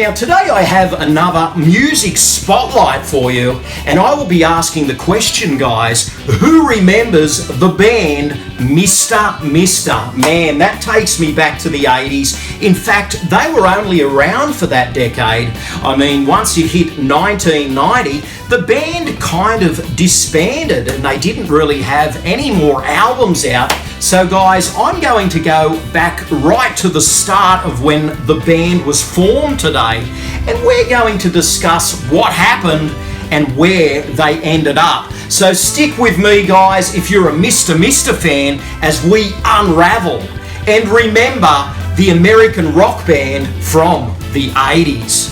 Now today I have another music spotlight for you, and I will be asking the question, guys, who remembers the band Mr. Mister? Man, that takes me back to the 80s. In fact, they were only around for that decade. I mean, once you hit 1990, the band kind of disbanded and they didn't really have any more albums out. So guys, I'm going to go back right to the start of when the band was formed today, and we're going to discuss what happened and where they ended up. So stick with me, guys, if you're a Mr. Mister fan, as we unravel and remember the American rock band from the 80s.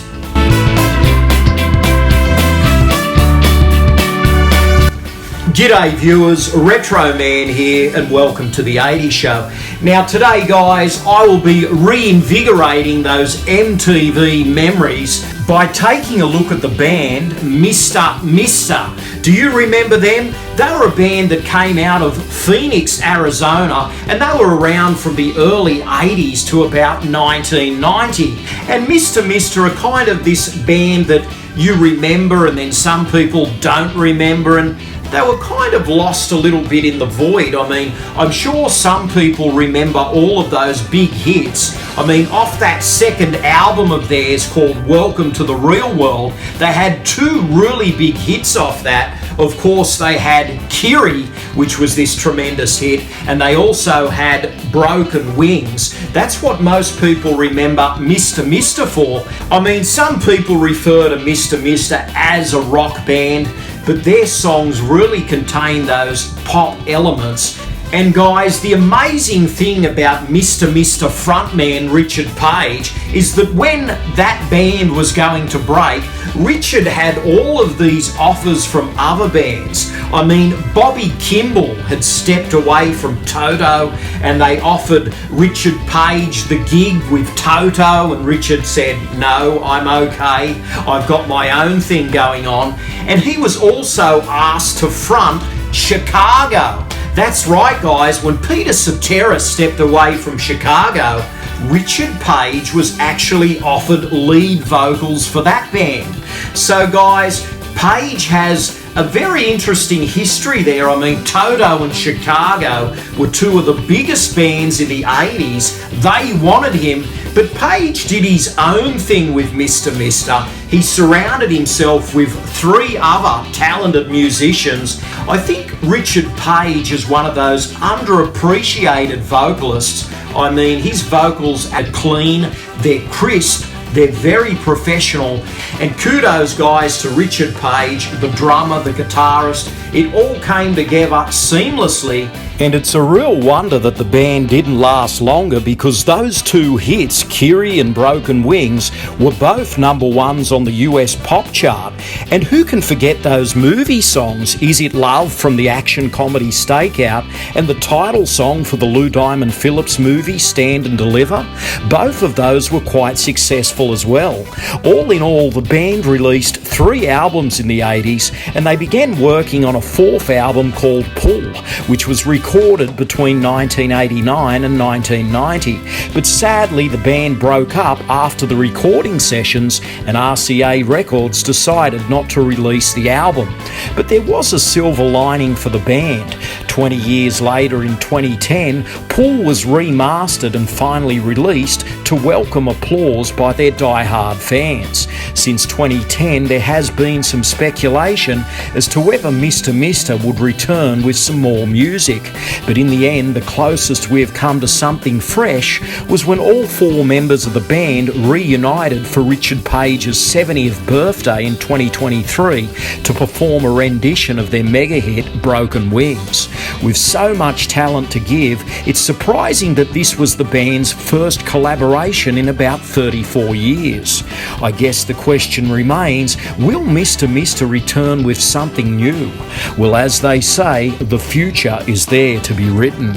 G'day viewers, Retro Man here and welcome to the 80s Show. Now today, guys, I will be reinvigorating those MTV memories by taking a look at the band Mr. Mister. Do you remember them? They were a band that came out of Phoenix, Arizona, and they were around from the early 80s to about 1990. And Mr. Mister are kind of this band that you remember and then some people don't remember, and they were kind of lost a little bit in the void. I mean, I'm sure some people remember all of those big hits. I mean, off that second album of theirs called Welcome to the Real World, they had two really big hits off that. Of course, they had Kyrie, which was this tremendous hit, and they also had Broken Wings. That's what most people remember Mr. Mister for. I mean, some people refer to Mr. Mister as a rock band, but their songs really contain those pop elements. And guys, the amazing thing about Mr. Mister frontman Richard Page is that when that band was going to break, Richard had all of these offers from other bands. I mean, Bobby Kimball had stepped away from Toto and they offered Richard Page the gig with Toto, and Richard said, no, I'm okay, I've got my own thing going on. And he was also asked to front Chicago. That's right, guys, when Peter Cetera stepped away from Chicago, Richard Page was actually offered lead vocals for that band. So guys, Page has a very interesting history there. I mean, Toto and Chicago were two of the biggest bands in the 80s. They wanted him, but Page did his own thing with Mr. Mister. He surrounded himself with three other talented musicians. I think Richard Page is one of those underappreciated vocalists. I mean, his vocals are clean, they're crisp, they're very professional, and kudos, guys, to Richard Page, the drummer, the guitarist. It all came together seamlessly, and it's a real wonder that the band didn't last longer, because those two hits, Kyrie and Broken Wings, were both number ones on the US pop chart. And who can forget those movie songs, Is It Love from the action comedy Stakeout, and the title song for the Lou Diamond Phillips movie, Stand and Deliver? Both of those were quite successful as well. All in all, the band released 3 albums in the 80s, and they began working on a 4th album called Pull, which was recorded between 1989 and 1990. But sadly, the band broke up after the recording sessions, and RCA Records decided not to release the album. But there was a silver lining for the band. 20 years later, in 2010, Pull was remastered and finally released to welcome applause by their die-hard fans. Since 2010, there has been some speculation as to whether Mr. Mister would return with some more music. But in the end, the closest we have come to something fresh was when all 4 members of the band reunited for Richard Page's 70th birthday in 2023 to perform a rendition of their mega hit Broken Wings. With so much talent to give, it's surprising that this was the band's first collaboration in about 34 years. I guess the question remains, will Mr. Mister return with something new? Well, as they say, the future is there to be written.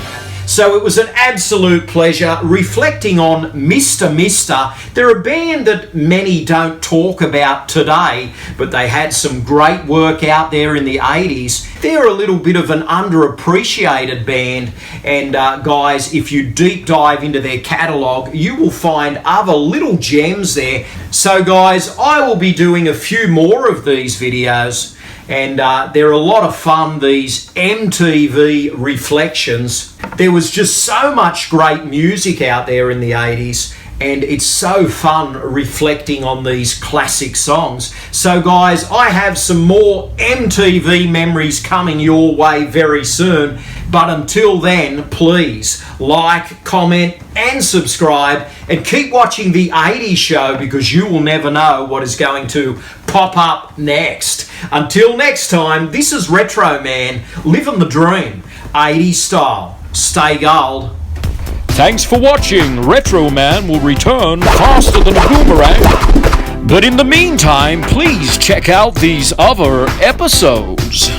So it was an absolute pleasure reflecting on Mr. Mister. They're a band that many don't talk about today, but they had some great work out there in the 80s. They're a little bit of an underappreciated band, and guys, if you deep dive into their catalogue, you will find other little gems there. So guys, I will be doing a few more of these videos, and they're a lot of fun, these MTV reflections. There was just so much great music out there in the 80s, and it's so fun reflecting on these classic songs. So guys, I have some more MTV memories coming your way very soon, but until then, please like, comment and subscribe, and keep watching the 80s show, because you will never know what is going to pop up next. Until next time, this is Retro Man, living the dream, 80s style. Stay gold. Thanks for watching. Retro Man will return faster than a boomerang. But in the meantime, please check out these other episodes.